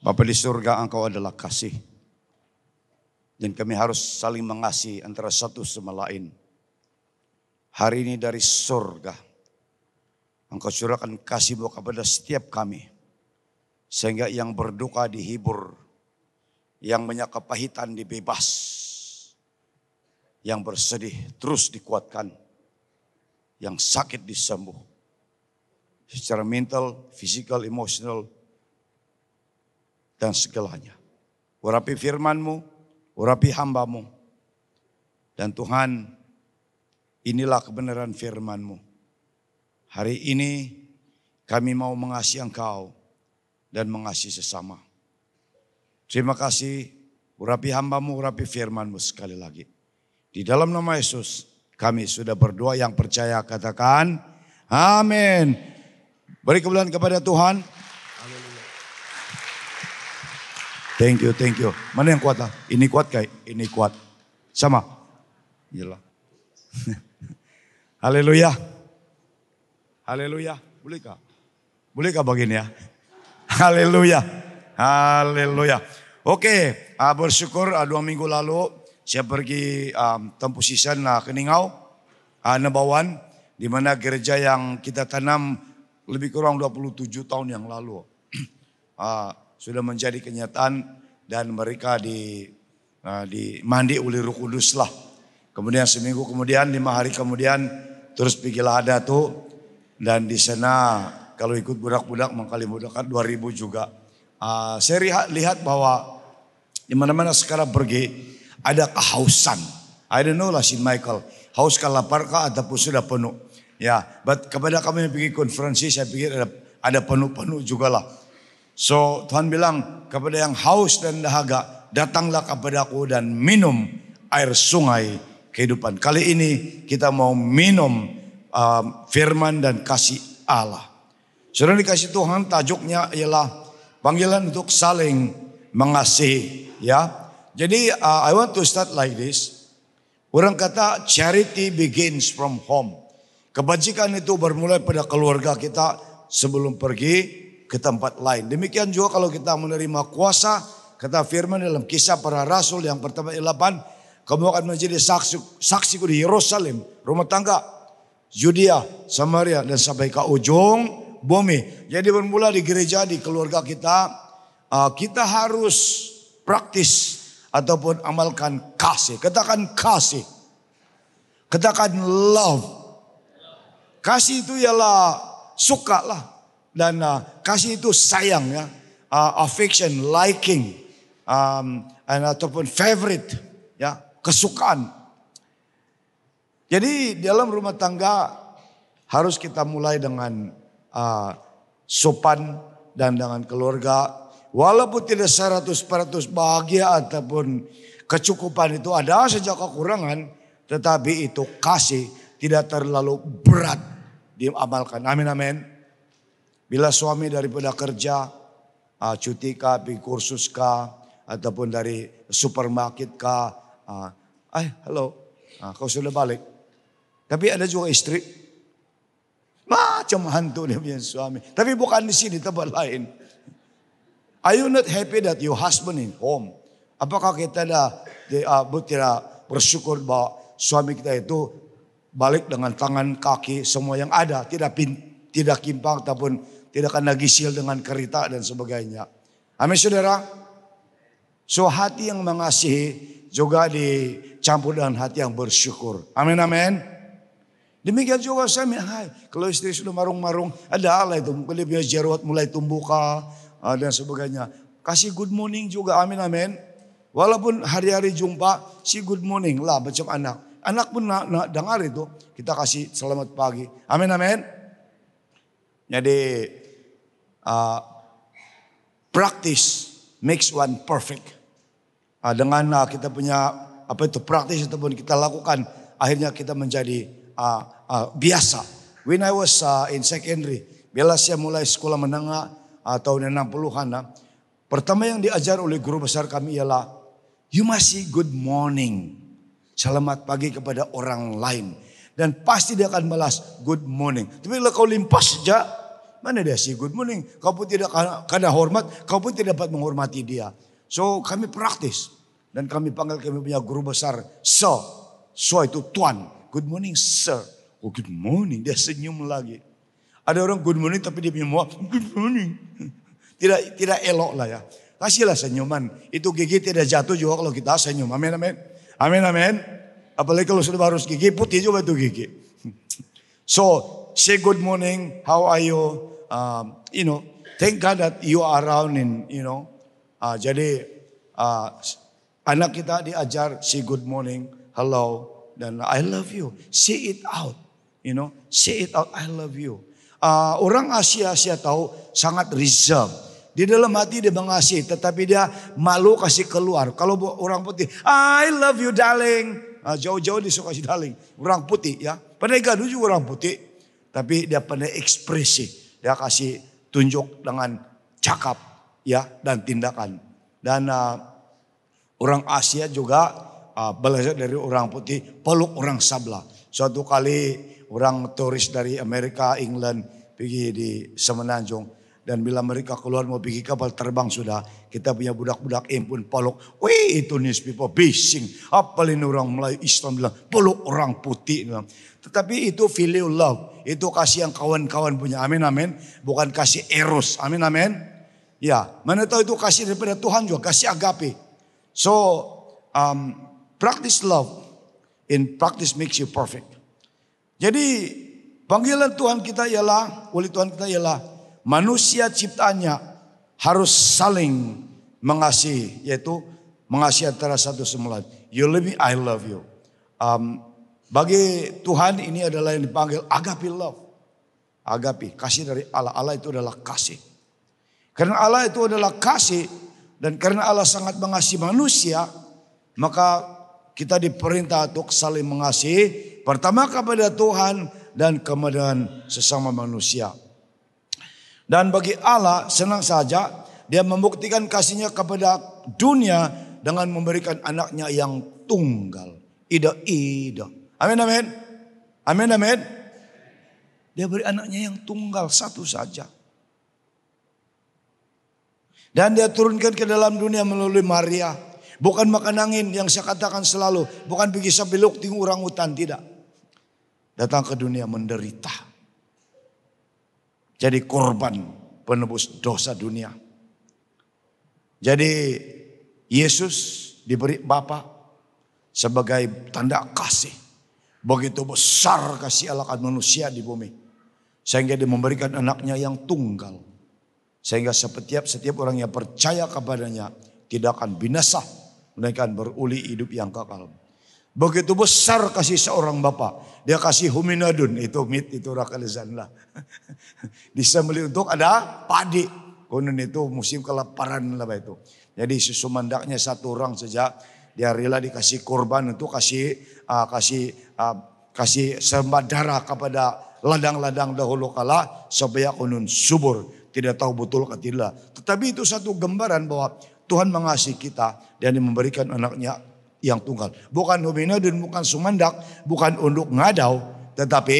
Bapa di surga, Engkau adalah kasih. Dan kami harus saling mengasihi antara satu sama lain. Hari ini dari surga, Engkau curahkan kasih-Mu kepada setiap kami. Sehingga yang berduka dihibur, yang banyak kepahitan dibebas, yang bersedih terus dikuatkan, yang sakit disembuh. Secara mental, physical, emotional, dan segalanya. Urapi firman-Mu, urapi hamba-Mu. Dan Tuhan, inilah kebenaran firman-Mu. Hari ini kami mau mengasihi Engkau dan mengasihi sesama. Terima kasih, urapi hamba-Mu, urapi firman-Mu sekali lagi. Di dalam nama Yesus kami sudah berdoa, yang percaya katakan amin. Beri kemuliaan kepada Tuhan. Thank you, thank you. Mana yang kuat lah? Ini kuat kayak, ini kuat. Sama. Iyalah. Haleluya. Haleluya. Bolehkah? Bolehkah begini ya? Haleluya. Haleluya. Oke, bersyukur 2 minggu lalu saya pergi tempuh season ke Ningau, Nabawan, di mana gereja yang kita tanam lebih kurang 27 tahun yang lalu. Sudah menjadi kenyataan dan mereka dimandi oleh Roh Kudus lah. Kemudian seminggu kemudian, 5 hari kemudian terus pergilah ada tuh. Dan di sana kalau ikut budak-budak mengkali budak 2000 juga. Saya lihat bahwa di mana-mana sekarang pergi ada kehausan. I don't know lah si Michael, haus kah, lapar kah ataupun sudah penuh. Ya, but kepada kami yang pergi konferensi saya pikir ada penuh-penuh juga lah. So Tuhan bilang kepada yang haus dan dahaga, datanglah kepadaku dan minum air sungai kehidupan. Kali ini kita mau minum firman dan kasih Allah. Saudara dikasih Tuhan, tajuknya ialah panggilan untuk saling mengasihi. Ya, jadi I want to start like this. Orang kata charity begins from home. Kebajikan itu bermulai pada keluarga kita sebelum pergi ke tempat lain. Demikian juga kalau kita menerima kuasa, kata firman dalam Kisah Para Rasul yang pertama 8, kamu akan menjadi saksiku di Yerusalem, rumah tangga, Yudea, Samaria, dan sampai ke ujung bumi. Jadi bermula di gereja, di keluarga kita, kita harus praktis ataupun amalkan kasih. Katakan kasih. Katakan love. Kasih itu ialah suka lah. Dan kasih itu sayang ya, affection, liking, ataupun favorite, ya, kesukaan. Jadi dalam rumah tangga harus kita mulai dengan sopan dan dengan keluarga. Walaupun tidak 100% bahagia ataupun kecukupan itu ada saja kekurangan, tetapi itu kasih tidak terlalu berat diamalkan. Amin, amin. Bila suami daripada kerja, cuti kah, pergi kursus kah, ataupun dari supermarket kah, halo, kau sudah balik. Tapi ada juga istri, macam hantu dia punya suami. Tapi bukan di sini, tempat lain. Are you not happy that your husband in home? Apakah kita tidak bersyukur bahwa suami kita itu balik dengan tangan, kaki, semua yang ada, tidak kimpang ataupun tidak kena gisil dengan kereta dan sebagainya. Amin saudara. So hati yang mengasihi juga dicampur dengan hati yang bersyukur. Amin, amin. Demikian juga suami. Kalau istri sudah marung-marung, ada Allah itu. Mungkin dia punya jerawat mulai tumbuh dan sebagainya. Kasih good morning juga. Amin, amin. Walaupun hari-hari jumpa, si good morning lah macam anak. Anak pun nak dengar itu. Kita kasih selamat pagi. Amin, amin. Jadi practice makes one perfect. Dengan kita punya praktis ataupun kita lakukan, akhirnya kita menjadi biasa. When I was in secondary, bila saya mulai sekolah menengah tahun 60-an, pertama yang diajar oleh guru besar kami ialah you must say good morning. Selamat pagi kepada orang lain. Dan pasti dia akan balas good morning. Tapi kalau kau limpas saja, Mana dia say good morning? Kau pun tidak karena hormat, kau pun tidak dapat menghormati dia. So kami praktis. Dan kami panggil kami punya guru besar, Sir. So itu Tuan. Good morning, Sir. Oh good morning, dia senyum lagi. Ada orang good morning tapi dia punya muak, good morning. Tidak elok lah ya. Kasihlah senyuman. Itu gigi tidak jatuh juga kalau kita senyum. Amin, amin. Amin, amin. Apalagi kalau sudah harus gigi, putih juga itu gigi. So, say good morning, how are you? Thank God that you are around jadi anak kita diajar say good morning, hello, dan I love you. Say it out, say it out, I love you. Orang Asia tahu sangat reserve. Di dalam hati dia mengasihi, tetapi dia malu kasih keluar. Kalau orang putih, I love you darling. Jauh-jauh dia suka kasih darling. Orang putih ya. Pandai gaduh juga orang putih. Tapi dia pandai ekspresi. Dia kasih tunjuk dengan cakap ya dan tindakan. Dan orang Asia juga belajar dari orang putih. Peluk orang sebelah. Suatu kali orang turis dari Amerika, England pergi di Semenanjung. Dan bila mereka keluar mau pergi kapal terbang sudah. Kita punya budak-budak pun peluk. Wih itu nis people bising. Apalagi orang Melayu Islam bilang peluk orang putih. Tetapi itu filial love. Itu kasih yang kawan-kawan punya. Amin amin. Bukan kasih eros. Amin amin. Ya mana tahu itu kasih daripada Tuhan juga. Kasih agape. So practice love. In practice makes you perfect. Jadi panggilan Tuhan kita ialah. Oleh Tuhan kita ialah. Manusia ciptaannya harus saling mengasihi, yaitu mengasihi antara satu sama lain. You love me, I love you. Bagi Tuhan ini adalah yang dipanggil agape love. Agape, kasih dari Allah. Allah itu adalah kasih. Karena Allah itu adalah kasih dan karena Allah sangat mengasihi manusia, maka kita diperintah untuk saling mengasihi. Pertama kepada Tuhan dan kemudian sesama manusia. Dan bagi Allah senang saja dia membuktikan kasihnya kepada dunia dengan memberikan anaknya yang tunggal. Ida. Amin amin. Amin amin. Dia beri anaknya yang tunggal satu saja. Dan dia turunkan ke dalam dunia melalui Maria. Bukan makan angin yang saya katakan selalu. Bukan pergi sebelok tengok orang hutan. Tidak. Datang ke dunia menderita. Jadi korban penebus dosa dunia. Jadi Yesus diberi Bapa sebagai tanda kasih. Begitu besar kasih Allah akan manusia di bumi. Sehingga dia memberikan anaknya yang tunggal. Sehingga setiap orang yang percaya kepadanya tidak akan binasa. Melainkan beruli hidup yang kekal. Begitu besar kasih seorang bapa. Dia kasih huminadun. Itu rakalezan lah. Disembelih untuk ada padi. Konon itu musim kelaparan lah itu. Jadi sesumandaknya satu orang saja. Dia rela dikasih korban untuk kasih sembah darah kepada ladang-ladang dahulu kala. Supaya konon subur. Tidak tahu betul atau tidak. Tetapi itu satu gambaran bahwa Tuhan mengasihi kita. Dan dia memberikan anaknya yang tunggal. Bukan hubina dan bukan sumandak. Bukan untuk ngadau. Tetapi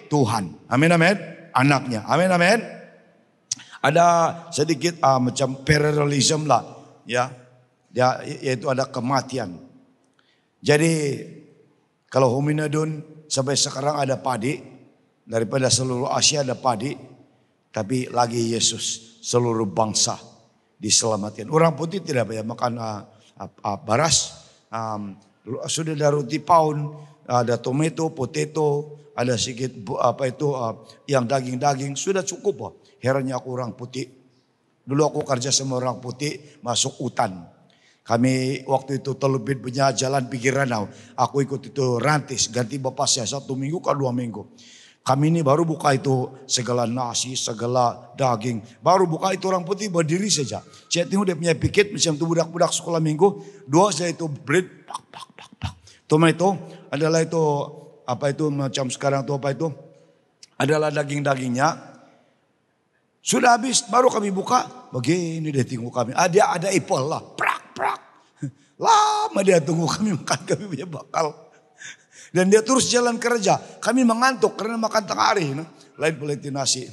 Tuhan. Amin amin. Anaknya. Amin amin. Ada sedikit macam parallelism lah. Ya. Yaitu ada kematian. Jadi kalau hominidun sampai sekarang ada padi. Daripada seluruh Asia ada padi. Tapi lagi Yesus. Seluruh bangsa diselamatkan. Orang putih tidak banyak makan baras. Sudah ada roti pound, ada tomato, potato, ada sedikit yang daging-daging, sudah cukup. Herannya aku orang putih. Dulu aku kerja sama orang putih masuk hutan. Kami waktu itu terlebih punya jalan pikiran. Aku ikut itu rantis ganti bapak saya 1 minggu ke 2 minggu. Kami ini baru buka itu segala nasi, segala daging. Baru buka itu orang putih berdiri saja. Saya tengok dia punya pikir macam tu budak-budak sekolah minggu. 2 saya itu bread, pak. Tomato adalah itu, apa itu macam sekarang itu apa itu. Adalah daging-dagingnya. Sudah habis baru kami buka. Begini dia tunggu kami. Dia ada apple lah. Prak. Lama dia tunggu kami makan, kami punya bakal. Dan dia terus jalan kerja. Kami mengantuk karena makan tengah hari. Lain peleti nasi.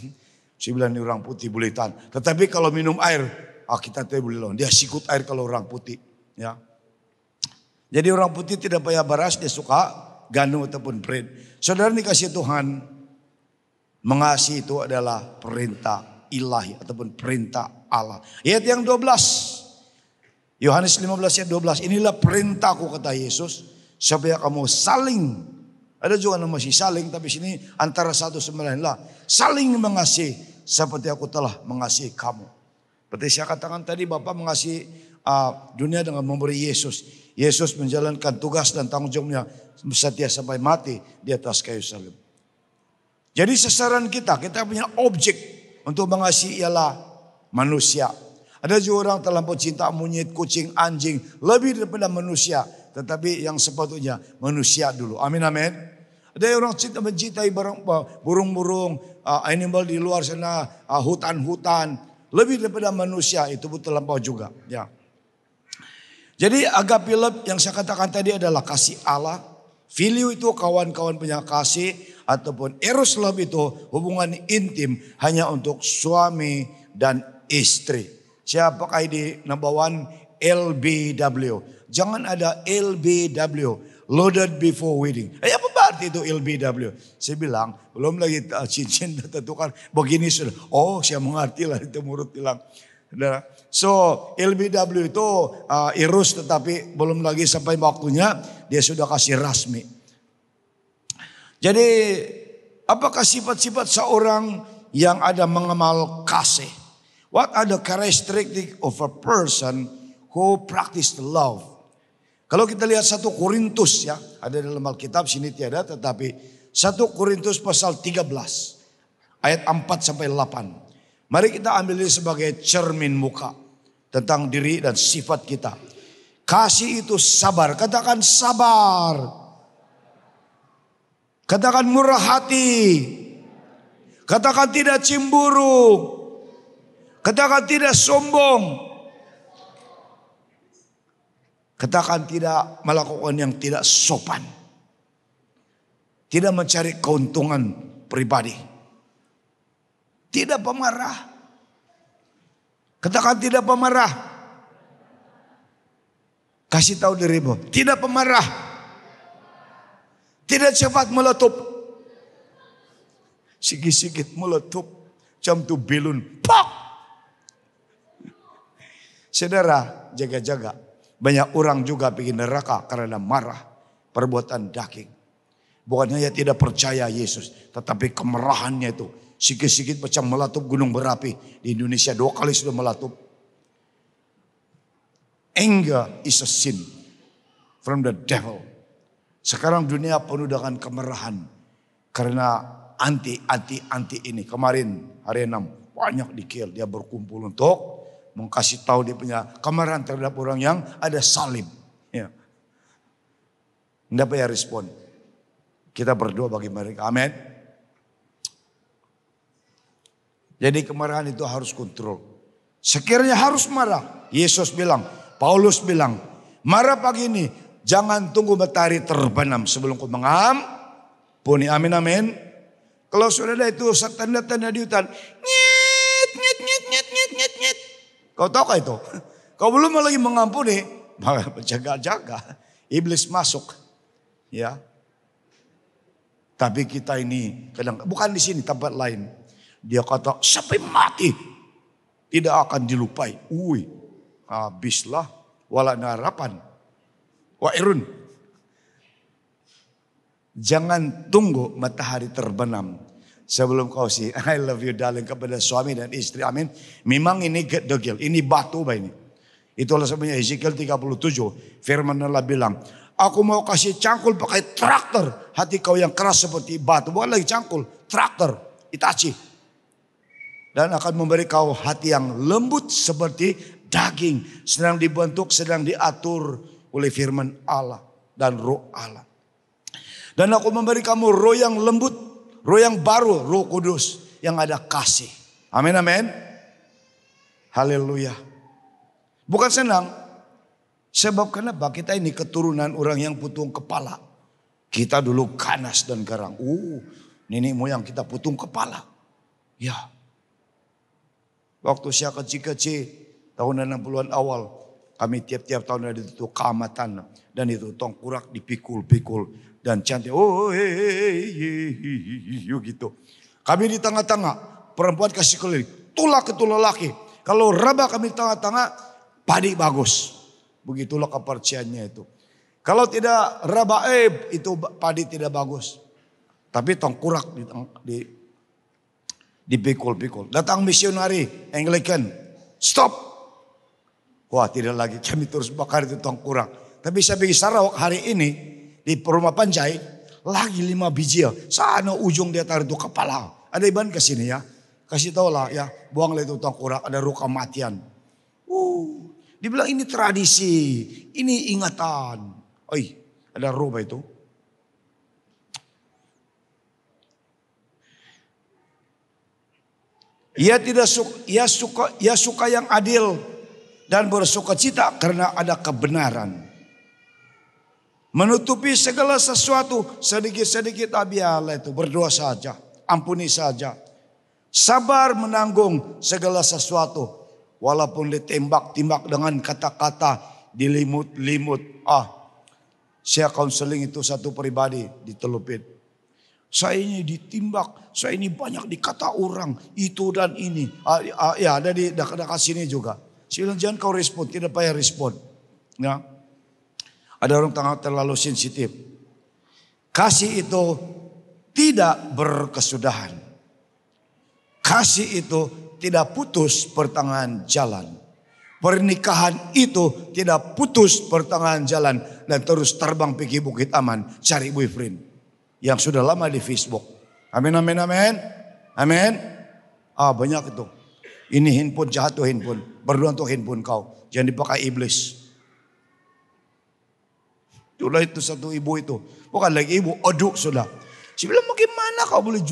Saya bilang ini orang putih boleh tahan. Tetapi kalau minum air, kita tidak boleh lawan. Dia sikut air kalau orang putih. Ya. Jadi orang putih tidak payah baras, dia suka gandum ataupun bread. Saudara dikasih Tuhan, mengasihi itu adalah perintah ilahi ataupun perintah Allah. Ayat yang 12. Yohanes 15 ayat 12. Inilah perintahku kata Yesus, supaya kamu saling. Ada juga nama si saling, tapi sini antara satu sama lain lah. Saling mengasihi seperti aku telah mengasihi kamu. Seperti saya katakan tadi, Bapak mengasihi dunia dengan memberi Yesus. Yesus menjalankan tugas dan tanggung jawabnya setia sampai mati di atas kayu salib. Jadi sasaran kita punya objek untuk mengasihi ialah manusia. Ada juga orang terlampau cinta monyet, kucing, anjing lebih daripada manusia. Tetapi yang sepatutnya manusia dulu. Amin amin. Ada orang mencintai burung-burung, animal di luar sana, hutan-hutan lebih daripada manusia, itu pun terlampau juga. Ya. Jadi agape love yang saya katakan tadi adalah kasih Allah. Filio itu kawan-kawan punya kasih, ataupun eros love itu hubungan intim hanya untuk suami dan istri. Saya pakai di number 1 LBW. Jangan ada LBW, loaded before wedding. Apa berarti itu LBW? Saya bilang belum lagi cincin tentukan begini sudah. Oh, saya mengerti lah, itu murid bilang. So LBW itu irus, tetapi belum lagi sampai waktunya dia sudah kasih rasmi. Jadi apakah sifat-sifat seorang yang ada mengamal kasih? What are the characteristics of a person who practice love? Kalau kita lihat 1 Korintus ya, ada dalam Alkitab, sini tiada, tetapi 1 Korintus pasal 13 ayat 4 sampai 8. Mari kita ambil ini sebagai cermin muka tentang diri dan sifat kita. Kasih itu sabar, katakan sabar. Katakan murah hati. Katakan tidak cemburu. Katakan tidak sombong. Katakan tidak melakukan yang tidak sopan. Tidak mencari keuntungan pribadi. Tidak pemarah. Katakan tidak pemarah. Kasih tahu dirimu, tidak pemarah. Tidak cepat meletup. Sikit-sikit meletup. Jam tu belun. Pok! Saudara, jaga-jaga. Banyak orang juga bikin neraka karena marah. Perbuatan daging. Bukan hanya tidak percaya Yesus, tetapi kemarahannya itu sikit-sikit macam meletup gunung berapi. Di Indonesia 2 kali sudah meletup. Anger is a sin from the devil. Sekarang dunia penuh dengan kemarahan. Karena anti ini. Kemarin hari 6 banyak di-kill. Dia berkumpul untuk mengkasih tahu dia punya kemarahan terhadap orang yang ada salib. Ya. Tidak payah respon. Kita berdoa bagi mereka. Amin. Jadi kemarahan itu harus kontrol. Sekiranya harus marah. Yesus bilang, Paulus bilang, marah pagi ini. Jangan tunggu matahari terbenam sebelum kau mengampuni. Amin amin. Kalau sudah ada itu tanda-tanda di hutan. Nyet, nyet, nyet, nyet, nyet, nyet, nyet. Kau tahu kah itu? Kau belum lagi mengampuni, jaga-jaga. Iblis masuk. Ya. Tapi kita ini kadang bukan di sini, tempat lain. Dia kata sampai mati tidak akan dilupai. Habislah wala harapan. Wa irun. Jangan tunggu matahari terbenam sebelum kau I love you darling kepada suami dan istri. Amin. Memang ini degil, ini batu ini. Itulah sebenarnya Ezekiel 37. Firman Allah bilang, aku mau kasih cangkul pakai traktor. Hati kau yang keras seperti batu. Bukan lagi cangkul, traktor, Itachi. Dan akan memberi kau hati yang lembut seperti daging. Sedang dibentuk, sedang diatur oleh firman Allah dan roh Allah. Dan aku memberi kamu roh yang lembut, roh yang baru, Roh Kudus yang ada kasih. Amin amin. Haleluya. Bukan senang. Sebab kenapa? Kita ini keturunan orang yang putung kepala. Kita dulu ganas dan garang. Nenek moyang kita putung kepala. Ya. Waktu saya kecil-kecil, tahun 60-an awal, kami tiap-tiap tahun ada itu keamatan. Dan itu tongkurak dipikul-pikul. Dan cantik, oh gitu. Kami di tengah-tengah, perempuan kasih keliling, tulak ke tulak laki. Kalau raba kami di tengah-tengah, padi bagus. Begitulah kepercayaannya itu. Kalau tidak raba itu padi tidak bagus. Tapi tongkurak dipikul-pikul. Datang misionari Anglican. Stop. Wah, tidak lagi kami terus bakar itu tongkurak. Tapi saya pergi Sarawak hari ini di Rumah Panjai lagi 5 biji ya. Sana ujung dia taruh itu kepala. Ada iban ke sini ya. Kasih tahu lah ya, buanglah itu tongkurak, ada ruka matian. Dibilang ini tradisi, ini ingatan. Oi, ada rubah itu. Ia suka yang adil dan bersukacita karena ada kebenaran. Menutupi segala sesuatu sedikit-sedikit biarlah itu, berdoa saja, ampuni saja. Sabar menanggung segala sesuatu walaupun ditembak-tembak dengan kata-kata, dilimut-limut. Saya konseling itu satu pribadi di Telupit. Saya ini ditimbak, saya ini banyak dikata orang, itu dan ini. Ya ada di dekat sini juga. Saya bilang jangan kau respon, tidak payah respon. Ya. Ada orang terlalu sensitif. Kasih itu tidak berkesudahan. Kasih itu tidak putus pertengahan jalan. Pernikahan itu tidak putus pertengahan jalan. Dan terus terbang pergi Bukit Aman cari boyfriend. Yang sudah lama di Facebook. Amin, amin, amin. Amin. Banyak itu. Ini handphone jahat tuh handphone. Berdoa untuk handphone kau. Jangan dipakai iblis. Itulah itu satu ibu itu. Bukan lagi ibu, oduk sudah. Saya bilang bagaimana kau boleh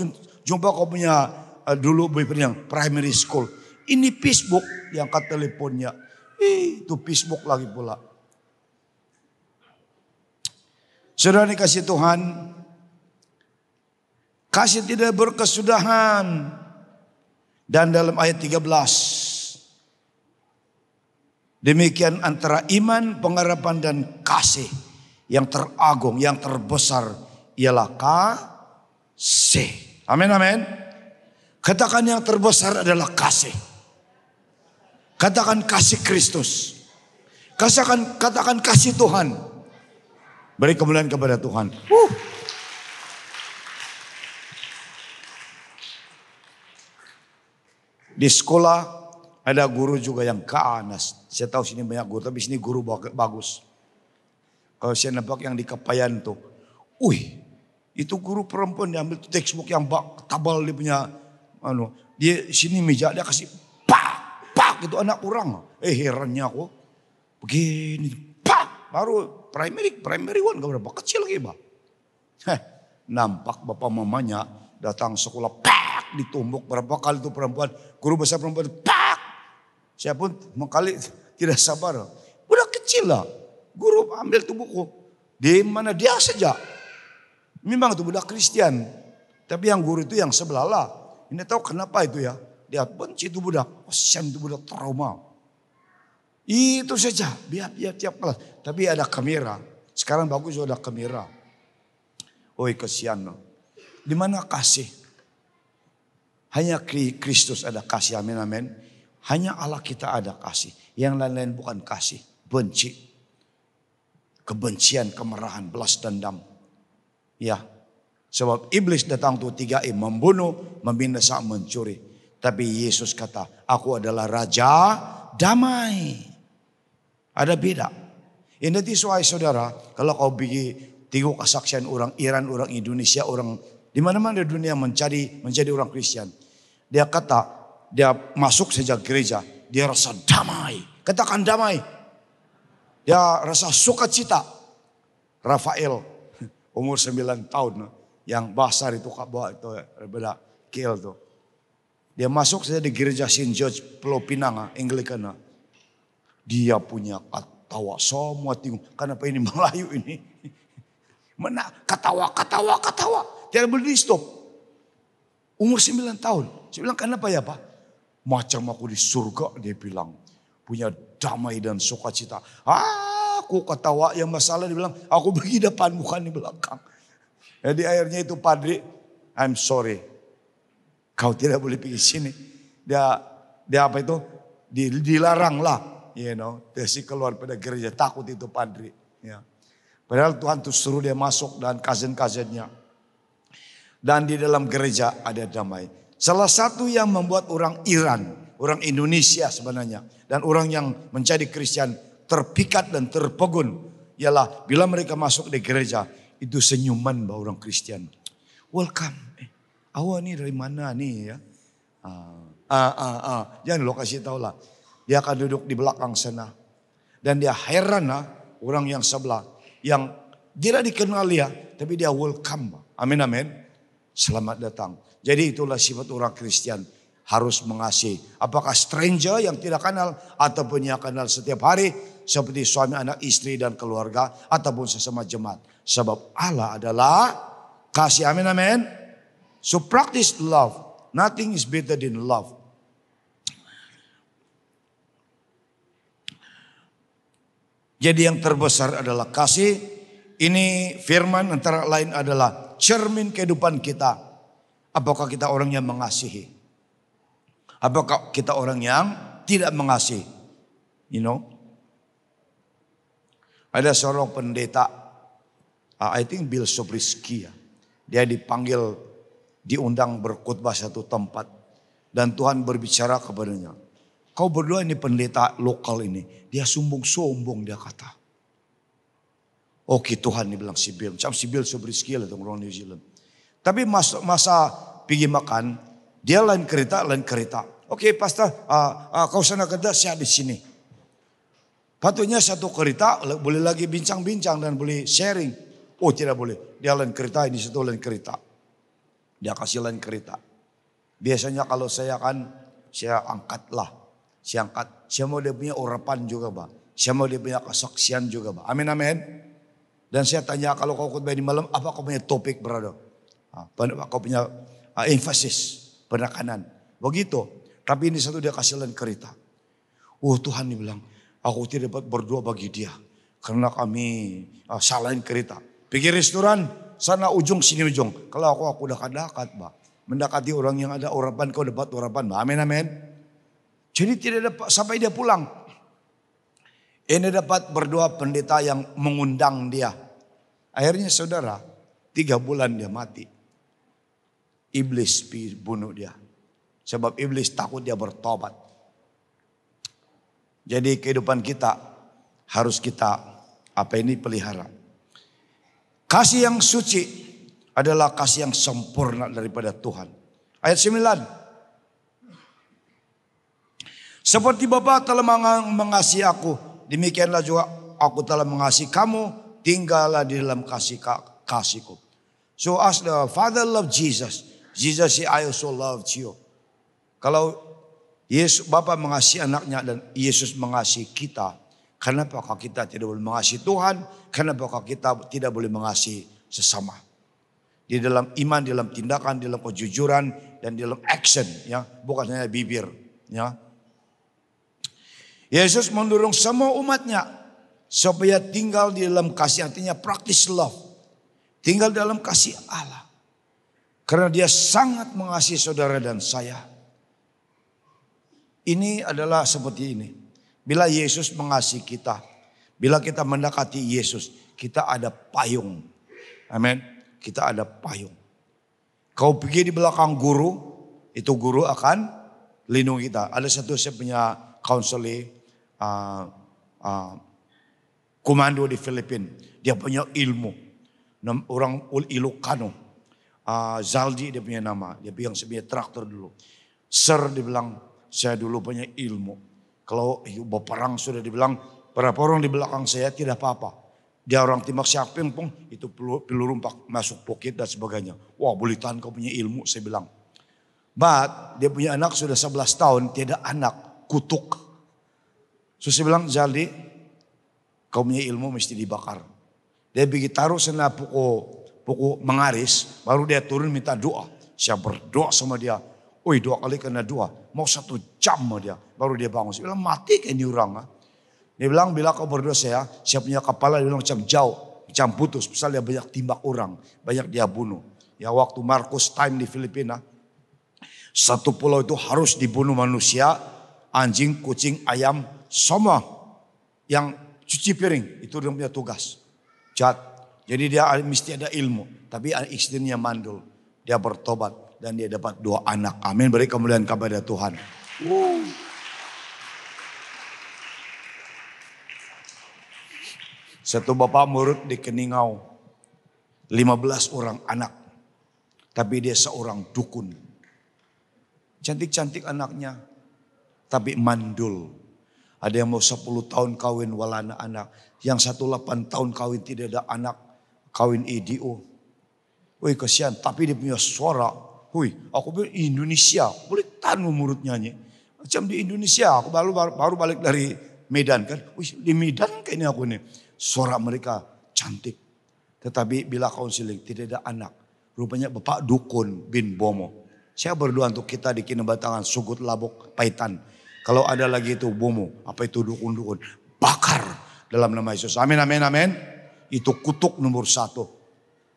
jumpa kau punya dulu boyfriend yang primary school. Ini Facebook yang angkat teleponnya. Itu Facebook lagi pula. Saudara dikasih Tuhan. Kasih tidak berkesudahan. Dan dalam ayat 13. Demikian antara iman, pengharapan dan kasih. Yang teragung, yang terbesar ialah kasih. Amin, amin. Katakan yang terbesar adalah kasih. Katakan kasih Kristus. Katakan kasih Tuhan. Beri kemuliaan kepada Tuhan. Di sekolah ada guru juga yang ganas. Saya tahu sini banyak guru, tapi sini guru bagus. Kalau saya nampak yang di Kepayan tuh. Itu guru perempuan yang ambil textbook yang tabal dia punya. Dia sini meja dia kasih pak itu anak orang. Herannya aku. Begini baru primary one gak berapa kecil lagi bah. Nampak bapak mamanya datang sekolah ditumbuk berapa kali itu perempuan. Guru besar perempuan Saya pun mengkali tidak sabar. Udah kecil lah. Guru ambil tuh buku. Di mana dia saja. Memang itu budak Kristen. Tapi yang guru itu yang sebelah lah. Ini tahu kenapa itu ya. Dia benci itu budak. Kasian itu budak trauma. Itu saja. Biar tiap kelas. Tapi ada kamera. Sekarang bagus ada kamera. Kasian. Di mana kasih? Hanya Kristus ada kasih. Amin, amin. Hanya Allah kita ada kasih. Yang lain-lain bukan kasih. Benci. Kebencian, kemarahan, belas dendam. Ya. Sebab iblis datang tuh 3 membunuh, membinasakan, mencuri. Tapi Yesus kata, aku adalah Raja damai. Ada beda. Ini nanti saudara, kalau kau pergi tengok kesaksian orang Iran, orang Indonesia, orang di mana-mana di dunia menjadi orang Kristen. Dia kata, dia masuk saja gereja, dia rasa damai. Katakan damai. Dia rasa sukacita. Rafael umur 9 tahun yang basar itu bawa itu beda kill tuh. Dia masuk saja di gereja Saint George Pulau Pinang Anglican. Dia punya ketawa semua tinggung. Kenapa ini Melayu ini? Mana ketawa. Tidak boleh di stop. Umur 9 tahun. Saya bilang kenapa ya Pak? macam aku di surga, dia bilang. Punya damai dan sukacita. Aku ketawa, yang masalah dia bilang, aku pergi depan bukan di belakang. Jadi akhirnya itu padri, I'm sorry. Kau tidak boleh pergi sini. Dia apa itu? Dilarang lah. Dia sih keluar pada gereja, takut itu padri. Ya. Padahal Tuhan tuh suruh dia masuk dan cousin-cousinnya. Dan di dalam gereja ada damai. Salah satu yang membuat orang Iran, orang Indonesia sebenarnya, dan orang yang menjadi Kristen terpikat dan terpegun, ialah bila mereka masuk di gereja, itu senyuman bahwa orang Kristen. Welcome. Awak ni dari mana nih ya? Jangan lo kasih tahu lah. Dia akan duduk di belakang sana. Dan dia heran lah orang yang sebelah. Yang tidak dikenal dia, tapi dia welcome. Amin, amin. Selamat datang. Jadi itulah sifat orang Kristen. Harus mengasihi. Apakah stranger yang tidak kenal ataupun yang kenal setiap hari. Seperti suami, anak, istri dan keluarga. Ataupun sesama jemaat. Sebab Allah adalah kasih. Amin, amin. So practice love. Nothing is better than love. Jadi yang terbesar adalah kasih. Ini firman antara lain adalah cermin kehidupan kita. Apakah kita orang yang mengasihi? Apakah kita orang yang tidak mengasihi? Ada seorang pendeta, I think Bill Sobrisky ya. Dia diundang berkhotbah satu tempat. Dan Tuhan berbicara kepadanya. Kau berdua ini pendeta lokal ini. Dia sombong-sombong dia kata. Oke Tuhan dia bilang si Bill. Macam si Bill Sobrisky lah orang New Zealand. Tapi masa pergi makan. Dia lain kereta. Oke pastor kau sana kerja saya di sini. Patutnya satu kereta boleh lagi bincang-bincang dan boleh sharing. Oh tidak boleh. Dia lain kereta ini satu lain kereta. Dia kasih lain kereta. Biasanya kalau saya angkatlah. Saya mau dia punya urapan juga, Pak. Saya mau dia punya kesaksian juga, Pak. Amin, amin. Dan saya tanya kalau kau khotbah di malam, apa kau punya topik, brother? Kau punya emphasis, penekanan. Begitu. Tapi ini satu dia kasih lain kereta. Oh Tuhan dia bilang, aku tidak dapat berdoa bagi dia. Karena kami salahin kereta. Pergi restoran, sana ujung sini ujung. Kalau aku dekat-dekat, Pak. Mendekati orang yang ada urapan, kau dapat urapan, Pak. Amin, amin. Jadi tidak dapat sampai dia pulang. Ini dapat berdoa pendeta yang mengundang dia. Akhirnya saudara, 3 bulan dia mati. Iblis bunuh dia. Sebab iblis takut dia bertobat. Jadi kehidupan kita harus kita pelihara. Kasih yang suci adalah kasih yang sempurna daripada Tuhan. Ayat 9. Seperti Bapa telah mengasihi aku, demikianlah juga aku telah mengasihi kamu, tinggallah di dalam kasihku. So as the Father loved Jesus, Jesus said, I also loved you. Kalau Bapa mengasihi anaknya dan Yesus mengasihi kita, kenapakah kita tidak boleh mengasihi Tuhan? Kenapakah kita tidak boleh mengasihi sesama? Di dalam iman, di dalam tindakan, di dalam kejujuran, dan di dalam action, ya, bukan hanya bibir, ya. Yesus mendorong semua umatnya supaya tinggal di dalam kasih, artinya practice love. Tinggal dalam kasih Allah. Karena dia sangat mengasihi saudara dan saya. Ini adalah seperti ini. Bila Yesus mengasihi kita, bila kita mendekati Yesus, kita ada payung. Amin. Kita ada payung. Kau pergi di belakang guru, itu guru akan lindungi kita. Ada satu saya punya counselor, komando di Filipina. Dia punya ilmu. Orang Ilocano. Zaldi dia punya nama. Dia pegang sebuah traktor dulu. Sir dibilang, saya dulu punya ilmu. Kalau berperang sudah dibilang, berapa orang di belakang saya tidak apa-apa. Dia orang Timak Siaping pun itu peluru masuk pocket dan sebagainya. Wah boleh tahan kau punya ilmu saya bilang. But dia punya anak sudah 11 tahun, tidak anak, kutuk. So saya bilang, Zaldi, kau punya ilmu mesti dibakar. Dia pergi taruh sana pukul mengaris, baru dia turun minta doa. Saya berdoa sama dia. Woi 2 kali kena 2. Mau 1 jam sama dia. Baru dia bangun. Saya bilang mati kayak ini orang. Dia bilang bila kau berdosa ya. Siapnya kepala dia bilang macam jauh. Macam putus. Misalnya dia banyak timbak orang. Banyak dia bunuh. Ya waktu Markus Time di Filipina. Satu pulau itu harus dibunuh manusia. Anjing, kucing, ayam. Semua yang cuci piring. Itu dia punya tugas. Jahat. Jadi dia mesti ada ilmu. Tapi istrinya mandul. Dia bertobat. Dan dia dapat 2 anak. Amin. Beri kemuliaan kepada Tuhan. Satu bapak murid di Keningau. 15 orang anak. Tapi dia seorang dukun. Cantik-cantik anaknya. Tapi mandul. Ada yang mau 10 tahun kawin wala anak. Yang 8 tahun kawin tidak ada anak. Kawin EDO. Wih kasihan. Tapi dia punya suara. Wih aku bilang Indonesia. Boleh tanu murid nyanyi. Macam di Indonesia. Aku baru balik dari Medan kan. Wih di Medan kayaknya aku nih. Suara mereka cantik. Tetapi bila counseling tidak ada anak. Rupanya Bapak Dukun bin Bomo. Saya berdoa untuk kita di Kinabatangan, Sugut, Labok, Paitan. Kalau ada lagi itu Bomo. Apa itu dukun-dukun. Bakar dalam nama Yesus. Amin, amin, amin. Itu kutuk nomor 1.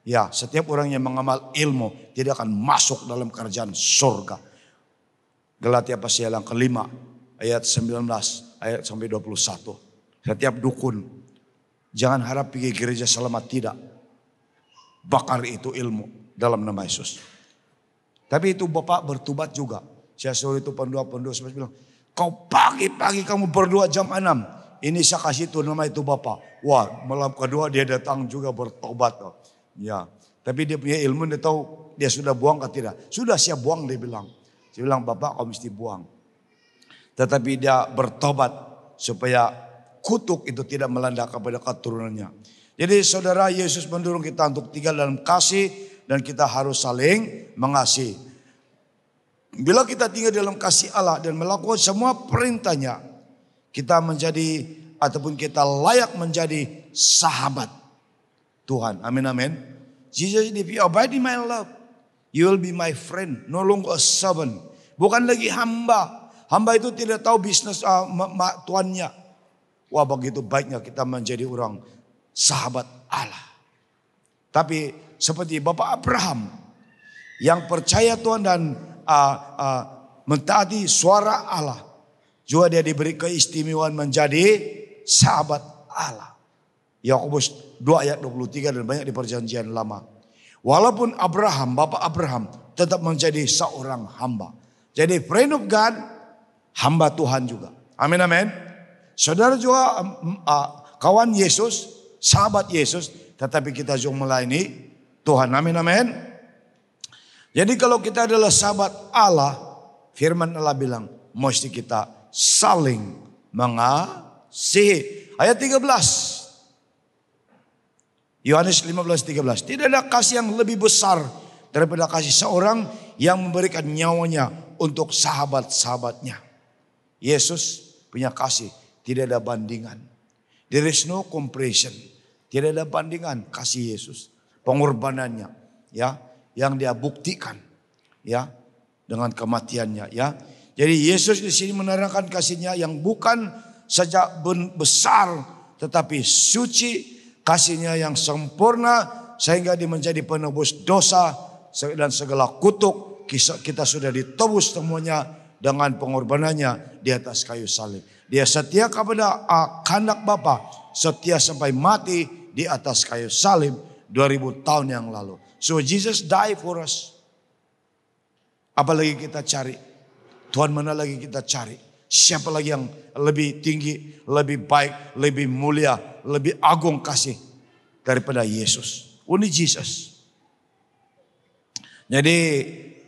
Ya setiap orang yang mengamal ilmu tidak akan masuk dalam kerajaan surga. Galatia pasal yang kelima. Ayat 19 ayat sampai 21. Setiap dukun. Jangan harap pergi gereja selamat, tidak. Bakar itu ilmu dalam nama Yesus. Tapi itu Bapak bertobat juga. Saya suruh itu pendua-pendua semua bilang, kau pagi-pagi kamu berdoa jam 6. Ini saya kasih itu nama itu Bapak. Wah malam kedua dia datang juga bertobat. Ya, tapi dia punya ilmu, dia tahu dia sudah buang atau tidak. Sudah siap buang dia bilang. Saya bilang Bapak kau mesti buang. Tetapi dia bertobat supaya kutuk itu tidak melanda kepada keturunannya. Jadi saudara, Yesus mendorong kita untuk tinggal dalam kasih dan kita harus saling mengasihi. Bila kita tinggal dalam kasih Allah dan melakukan semua perintahnya, kita menjadi ataupun kita layak menjadi sahabat Tuhan. Amin, amin. Jesus, if you abide in my love, you will be my friend, no longer a servant. Bukan lagi hamba. Hamba itu tidak tahu bisnis tuannya. Wah begitu baiknya kita menjadi orang sahabat Allah. Tapi seperti Bapak Abraham yang percaya Tuhan dan mentaati suara Allah. Juga dia diberi keistimewaan menjadi sahabat Allah. Yakobus 2 ayat 23 dan banyak di perjanjian lama. Walaupun Abraham, Bapak Abraham tetap menjadi seorang hamba. Jadi friend of God, hamba Tuhan juga. Amin, amin. Saudara juga kawan Yesus, sahabat Yesus, tetapi kita juga melayani Tuhan. Amin, amin. Jadi kalau kita adalah sahabat Allah, firman Allah bilang, mesti kita saling mengasihi. Ayat 13. Yohanes 15:13. Tidak ada kasih yang lebih besar daripada kasih seorang yang memberikan nyawanya untuk sahabat-sahabatnya. Yesus punya kasih. Tidak ada bandingan. There is no comparison. Tidak ada bandingan kasih Yesus. Pengorbanannya. Ya, yang dia buktikan. Ya, dengan kematiannya. Ya, jadi Yesus di sini menerangkan kasihnya yang bukan saja besar. Tetapi suci. Kasihnya yang sempurna. Sehingga dia menjadi penebus dosa. Dan segala kutuk. Kita sudah ditebus semuanya. Dengan pengorbanannya di atas kayu salib. Dia setia kepada kehendak Bapa, setia sampai mati di atas kayu salib 2000 tahun yang lalu. So Jesus died for us. Apalagi kita cari? Tuhan mana lagi kita cari? Siapa lagi yang lebih tinggi, lebih baik, lebih mulia, lebih agung kasih daripada Yesus? Only Jesus. Jadi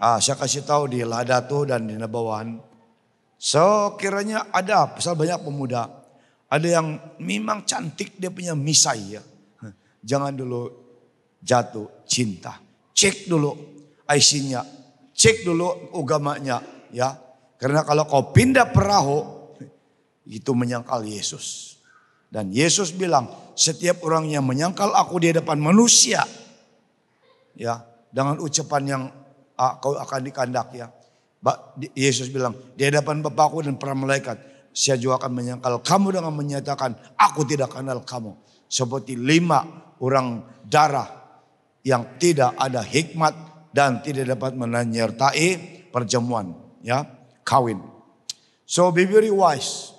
saya kasih tahu di Ladato dan di Nabawan. So kiranya ada, pasal banyak pemuda. Ada yang memang cantik dia punya misai ya. Jangan dulu jatuh cinta. Cek dulu IC-nya. Cek dulu agamanya ya. Karena kalau kau pindah perahu, itu menyangkal Yesus. Dan Yesus bilang, setiap orang yang menyangkal aku di depan manusia. Ya, dengan ucapan yang kau akan dikandak ya. Yesus bilang, di hadapan Bapakku dan para malaikat, saya juga akan menyangkal kamu dengan menyatakan, aku tidak kenal kamu. Seperti 5 orang darah yang tidak ada hikmat dan tidak dapat menyertai perjamuan, ya, kawin. So be very wise.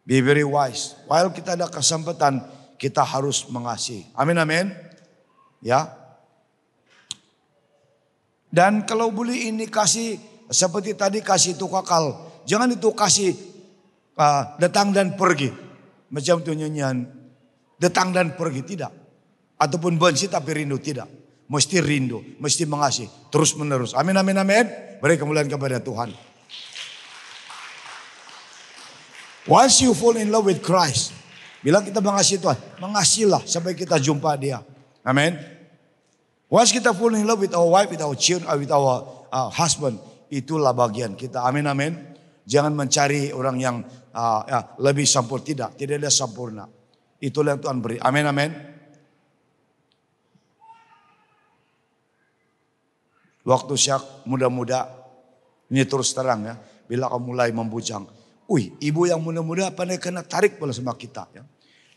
Be very wise. While kita ada kesempatan, kita harus mengasihi. Amin, amin. Ya. Dan kalau boleh ini kasih, seperti tadi kasih itu kekal. Jangan itu kasih datang dan pergi. Macam itu nyanyian. Datang dan pergi, tidak. Ataupun benci tapi rindu, tidak. Mesti rindu, mesti mengasihi. Terus menerus. Amin, amin, amin. Beri kemuliaan kepada Tuhan. Once you fall in love with Christ. Bila kita mengasihi Tuhan, mengasihilah sampai kita jumpa Dia. Amin. Once kita fall in love with our wife, with our children, with our husband, itulah bagian kita. Amin, amin. Jangan mencari orang yang lebih sempurna. Tidak ada sempurna. Itulah yang Tuhan beri. Amin, amin. Waktu saya muda-muda, ini terus terang ya. Bila kamu mulai membujang. Ibu yang muda-muda pandai kena tarik pula sama kita. Ya.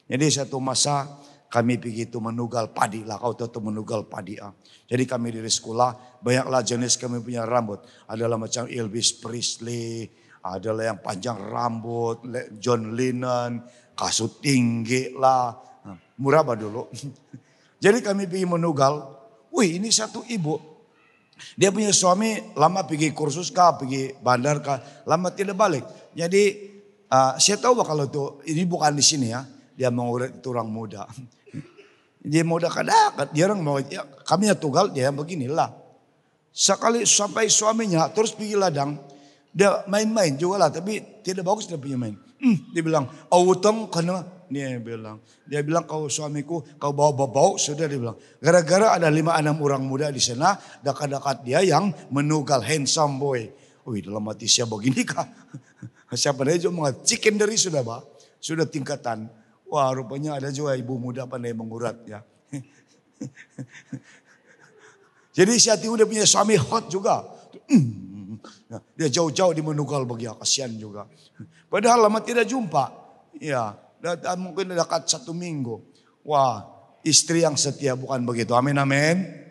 Jadi satu masa kami pergi itu menugal padi lah. Kau tahu menugal padi. Jadi kami dari sekolah banyaklah jenis kami punya rambut. Adalah macam Elvis Presley. Adalah yang panjang rambut. John Lennon. Kasut tinggi lah. Murah bah dulu. Jadi kami pergi menugal. Ini satu ibu. Dia punya suami lama pergi kursus kah. Pergi bandar kah. Lama tidak balik. Jadi saya tahu kalau itu ini bukan di sini ya. Dia mengurut itu orang muda. Dia mau dekat-dekat. Dia orang mau, ya, kami ya tunggal, dia beginilah. Sekali sampai suaminya terus pergi ladang. Dia main-main juga lah. Tapi tidak bagus dia punya main. Dia bilang, awutong kena. Dia bilang kau suamiku, kau bawa-bawa. Sudah dia bilang. Gara-gara ada 5-6 orang muda di sana. Dekat-dekat dia yang menugal handsome boy. Dalam hati saya begini kah? Siapa dia juga chicken dari sudah bah. Sudah tingkatan. Wah, rupanya ada juga ibu muda pandai mengurat ya. Jadi si hati udah punya suami hot juga. Dia jauh-jauh di menugal bagi kasihan juga. Padahal lama tidak jumpa. Ya, mungkin dekat 1 minggu. Wah, istri yang setia bukan begitu. Amin, amin.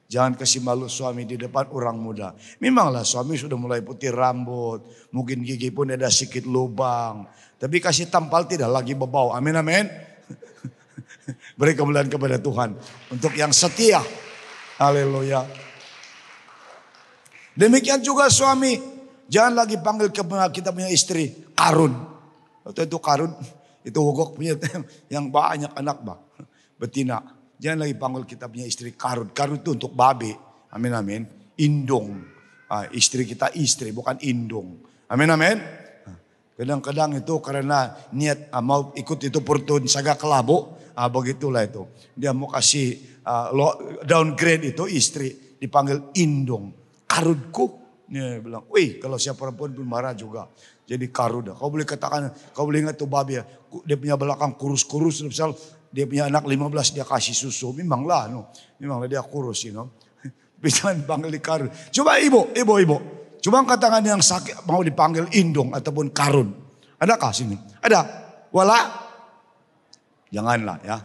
Jangan kasih malu suami di depan orang muda. Memanglah suami sudah mulai putih rambut. Mungkin gigi pun ada sedikit lubang. Tapi kasih tampal tidak lagi berbau. Amin, amin. Beri kemuliaan kepada Tuhan. Untuk yang setia. Haleluya. Demikian juga suami. Jangan lagi panggil kita punya istri karun. Atau itu karun. Itu wogok punya yang banyak anak bah. Betina. Jangan lagi panggil kita punya istri karun. Karun itu untuk babe. Amin, amin. Indung. Istri kita istri bukan indung. Amin, amin. Kadang-kadang itu karena niat mau ikut itu pertun saga kelabu. Begitulah itu. Dia mau kasih downgrade itu istri. Dipanggil indung. Karunku. Dia bilang, kalau siapa perempuan pun marah juga. Jadi karun. Kau boleh katakan, kau boleh ingat tuh babi ya. Dia punya belakang kurus-kurus. Misal dia punya anak 15 dia kasih susu. Memanglah dia kurus. Bisa dipanggil di karun. Coba ibu. Cuma katakan yang sakit mau dipanggil indung ataupun karun. Adakah sini? Ada. Wala? Janganlah ya.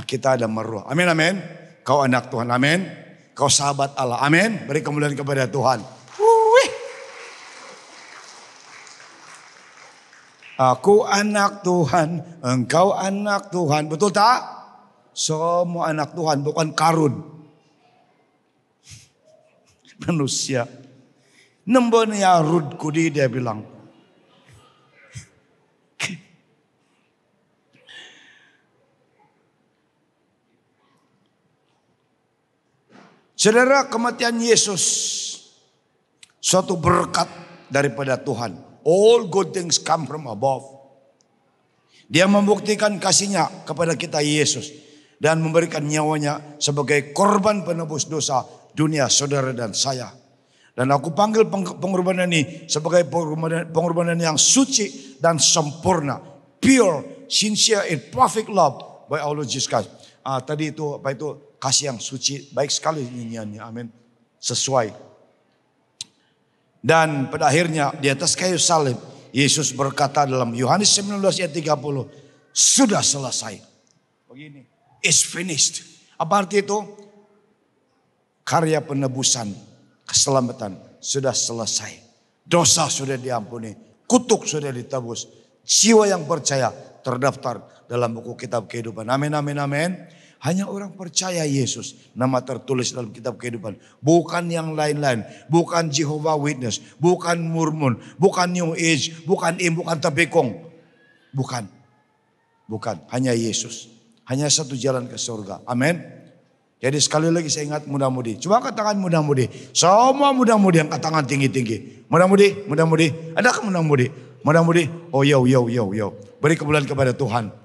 Kita ada meruah. Amin, amin. Kau anak Tuhan. Amin. Kau sahabat Allah. Amin. Beri kemuliaan kepada Tuhan. Aku anak Tuhan. Engkau anak Tuhan. Betul tak? Semua anak Tuhan bukan karun. Manusia. Nembonnya Rud Kudi dia bilang. Saudara, kematian Yesus suatu berkat daripada Tuhan. All good things come from above. Dia membuktikan kasihnya kepada kita Yesus. Dan memberikan nyawanya sebagai korban penebus dosa dunia saudara dan saya. Dan aku panggil pengorbanan ini sebagai pengorbanan yang suci dan sempurna. Pure, sincere, and perfect love by our Lord Jesus Christ. Tadi itu apa itu kasih yang suci. Baik sekali nyanyiannya. Amin. Sesuai. Dan pada akhirnya di atas kayu salib, Yesus berkata dalam Yohanes 19 ayat 30, sudah selesai. Begini, it's finished. Apa arti itu? Karya penebusan, keselamatan sudah selesai. Dosa sudah diampuni, kutuk sudah ditebus. Jiwa yang percaya terdaftar dalam buku kitab kehidupan. Amin, amin, amin. Hanya orang percaya Yesus, nama tertulis dalam kitab kehidupan. Bukan yang lain-lain. Bukan Jehovah Witness. Bukan Mormon. Bukan New Age. Bukan bukan Tapekong. Bukan. Bukan. Hanya Yesus. Hanya satu jalan ke surga. Amin. Jadi sekali lagi saya ingat muda-mudi. Coba katakan muda-mudi. Semua muda-mudi yang tangan tinggi-tinggi. Muda-mudi, muda-mudi. Adakah muda-mudi? Muda-mudi. Oh yo. Beri kemuliaan kepada Tuhan.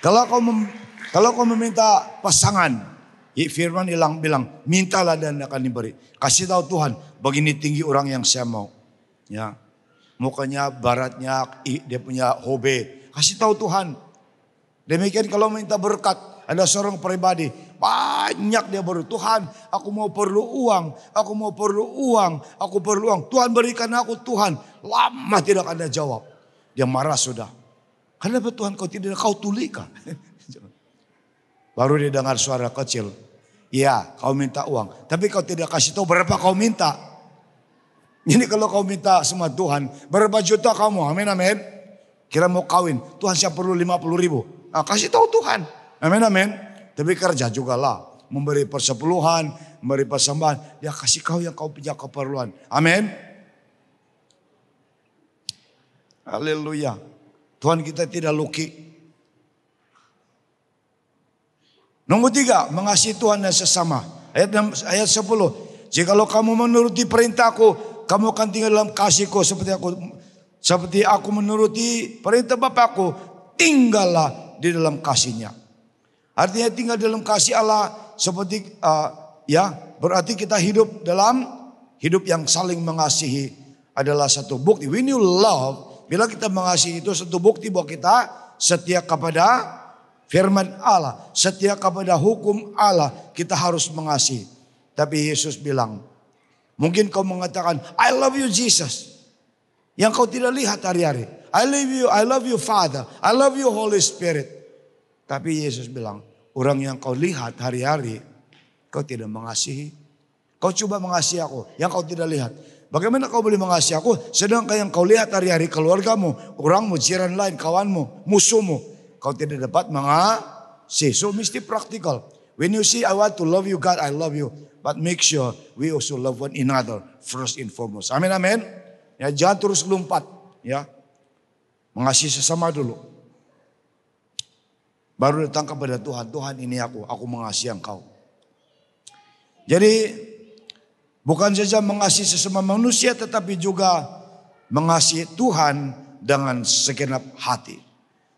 Kalau kau meminta pasangan, firman bilang, mintalah dan akan diberi. Kasih tahu Tuhan, begini tinggi orang yang saya mau. Ya, mukanya, baratnya, dia punya hobi. Kasih tahu Tuhan. Demikian kalau minta berkat, ada seorang pribadi, banyak dia baru, Tuhan, aku mau perlu uang, aku perlu uang. Tuhan berikan aku Tuhan. Lama tidak ada jawab. Dia marah sudah. Kenapa Tuhan kau tulikan? Baru dia dengar suara kecil. Iya, kau minta uang. Tapi kau tidak kasih tahu berapa kau minta. Jadi kalau kau minta sama Tuhan, berapa juta kamu? Amin, amin. Kira mau kawin, Tuhan saya perlu 50.000. Nah, kasih tahu Tuhan. Amin, amin. Tapi kerja juga lah. Memberi persepuluhan, memberi persembahan. Dia kasih kau yang kau punya keperluan. Amin. Haleluya. Tuhan kita tidak luki. Nomor 3, mengasihi Tuhan dan sesama. Ayat 10. Jikalau kamu menuruti perintahku, kamu akan tinggal dalam kasihku seperti aku menuruti perintah Bapakku, tinggallah di dalam kasihnya. Artinya tinggal dalam kasih Allah seperti berarti kita hidup dalam hidup yang saling mengasihi adalah satu bukti. When you love, bila kita mengasihi itu satu bukti bahwa kita setia kepada firman Allah, setia kepada hukum Allah, kita harus mengasihi. Tapi Yesus bilang, mungkin kau mengatakan, I love you Jesus. Yang kau tidak lihat hari-hari. I love you Father, I love you Holy Spirit. Tapi Yesus bilang, orang yang kau lihat hari-hari, kau tidak mengasihi. Kau coba mengasihi aku, yang kau tidak lihat. Bagaimana kau boleh mengasihi aku, sedangkan yang kau lihat hari-hari keluargamu, orangmu, jiran lain, kawanmu, musuhmu, kau tidak dapat mengasihi. So mesti praktikal. When you see I want to love you God, I love you. But make sure we also love one another first and foremost. Amin, amin. Ya, jangan terus lompat. Ya, mengasihi sesama dulu. Baru datang kepada Tuhan. Tuhan ini aku mengasihi engkau. Jadi bukan saja mengasihi sesama manusia, tetapi juga mengasihi Tuhan dengan segenap hati.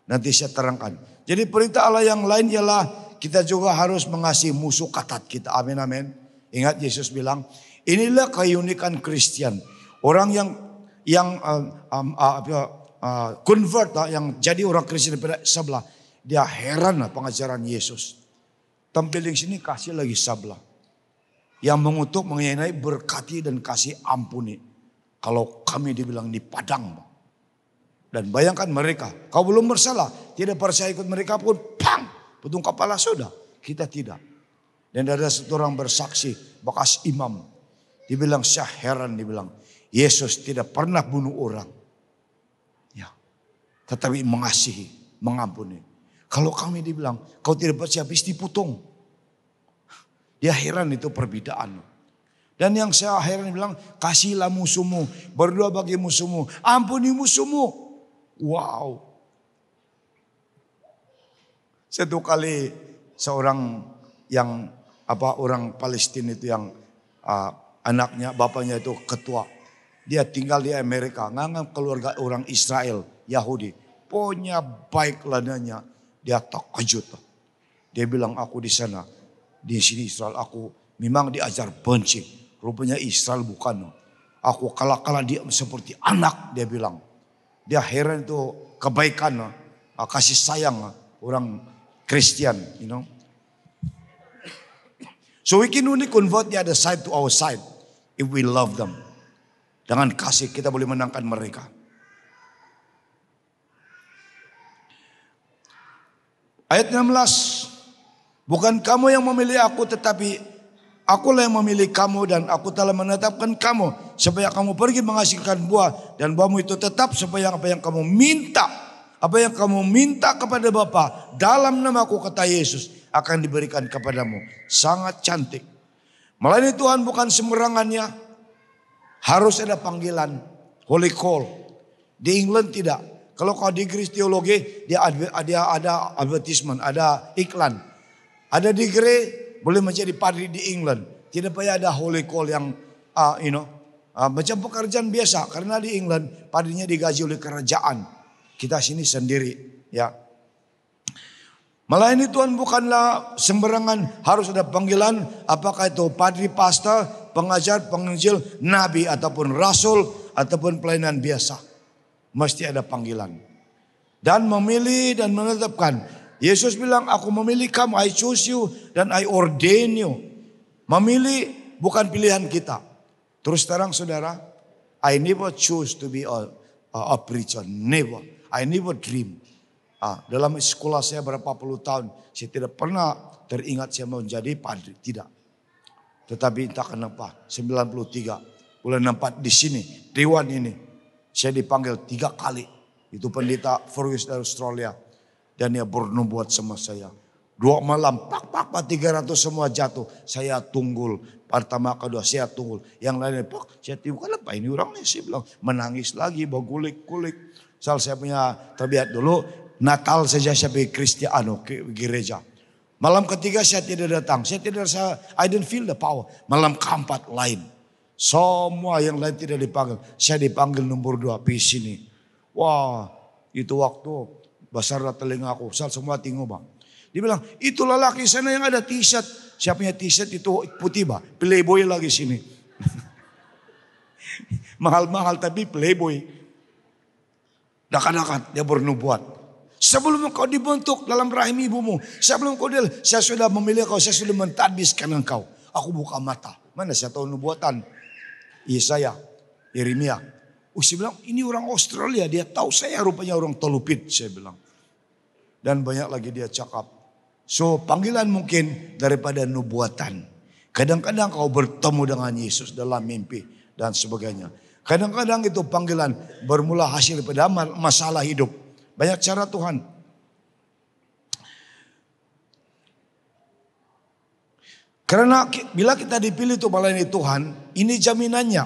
Nanti saya terangkan. Jadi perintah Allah yang lain ialah kita juga harus mengasihi musuh katat kita. Amin, amin. Ingat Yesus bilang, inilah keunikan Kristen. Orang yang convert, yang jadi orang Kristen pada sebelah, dia heran pengajaran Yesus. Tampil di sini kasih lagi sebelah. Yang mengutuk, mengenai berkati dan kasih ampuni. Kalau kami dibilang di padang. Dan bayangkan mereka, kau belum bersalah. Tidak percaya ikut mereka pun, pang, putung kepala sudah. Kita tidak. Dan ada satu orang bersaksi, bekas imam. Dibilang saya heran, dibilang Yesus tidak pernah bunuh orang. Ya, tetapi mengasihi, mengampuni. Kalau kami dibilang, kau tidak percaya, pasti putung. Dia heran itu perbedaan. Dan yang saya heran bilang, kasihlah musuhmu, berdoa bagi musuhmu, ampuni musuhmu. Wow. Satu kali seorang yang orang Palestina itu yang anaknya, bapaknya itu ketua. Dia tinggal di Amerika, nganggap keluarga orang Israel, Yahudi. Punya baik ladanya, dia terkejut. Dia bilang aku di sana. Di sini Israel aku memang diajar benci. Rupanya Israel bukan. Aku kalah dia seperti anak, dia bilang. Dia heran itu kebaikan, kasih sayang orang Kristen, you know. So we can only convert the other side to our side. if we love them. Dengan kasih kita boleh menangkan mereka. Ayat 16. Bukan kamu yang memilih aku, tetapi akulah yang memilih kamu dan aku telah menetapkan kamu supaya kamu pergi menghasilkan buah dan buahmu itu tetap, supaya apa yang kamu minta kepada Bapa dalam namaku, kata Yesus, akan diberikan kepadamu. Sangat cantik. Melayani Tuhan bukan sembarangannya. Harus ada panggilan, holy call. Di England tidak. Kalau kau di degree teologi, dia ada advertisement, ada iklan. Ada degree boleh menjadi padri di England. Tidak payah ada holy call yang macam pekerjaan biasa. Karena di England padrinya digaji oleh kerajaan. Kita sini sendiri, ya. Melayani Tuhan bukanlah sembarangan, harus ada panggilan. Apakah itu padri, pastor, pengajar, penginjil, nabi ataupun rasul ataupun pelayanan biasa. Mesti ada panggilan. Dan memilih dan menetapkan. Yesus bilang, aku memilih kamu, I choose you dan I ordain you. Memilih bukan pilihan kita. Terus terang saudara, I never choose to be a preacher. Never. I never dream. Dalam sekolah saya berapa puluh tahun, saya tidak pernah teringat saya mau menjadi padri. Tidak. Tetapi entah kenapa, 93 bulan 4 di sini, Dewan ini. Saya dipanggil 3 kali. Itu pendeta Fergus dari Australia. Dan dia bernubuat sama saya. 2 malam, pak, 300 semua jatuh. Saya tunggul. Pertama, kedua, saya tunggul. Yang lainnya, pak, saya tunggul. Kenapa ini orang nih? Saya bilang, menangis lagi, bergulik-gulik. Saya punya tabiat dulu. Natal saja saya pergi ke gereja. Malam ketiga saya tidak datang. I didn't feel the power. Malam keempat lain. Semua yang lain tidak dipanggil. Saya dipanggil nomor 2 di sini. Wah, itu waktu besar telinga aku. Semua tengok bang. Dia bilang, itu lelaki sana yang ada t-shirt. Saya punya t-shirt itu putih bang. Playboy lagi sini. Mahal-mahal tapi playboy. Dakan-dakan dia bernubuat. Sebelum kau dibentuk dalam rahim ibumu. Sebelum kau saya sudah memilih kau. Saya sudah mentadbiskan engkau. Aku buka mata. Mana saya tahu nubuatan. Yesaya, Yeremia. Saya bilang ini orang Australia, dia tahu saya rupanya orang Tolupit, saya bilang. Dan banyak lagi dia cakap. So panggilan mungkin daripada nubuatan. Kadang-kadang kau bertemu dengan Yesus dalam mimpi dan sebagainya. Kadang-kadang itu panggilan bermula hasil pada masalah hidup. Banyak cara Tuhan. Karena bila kita dipilih untuk melayani Tuhan, ini jaminannya.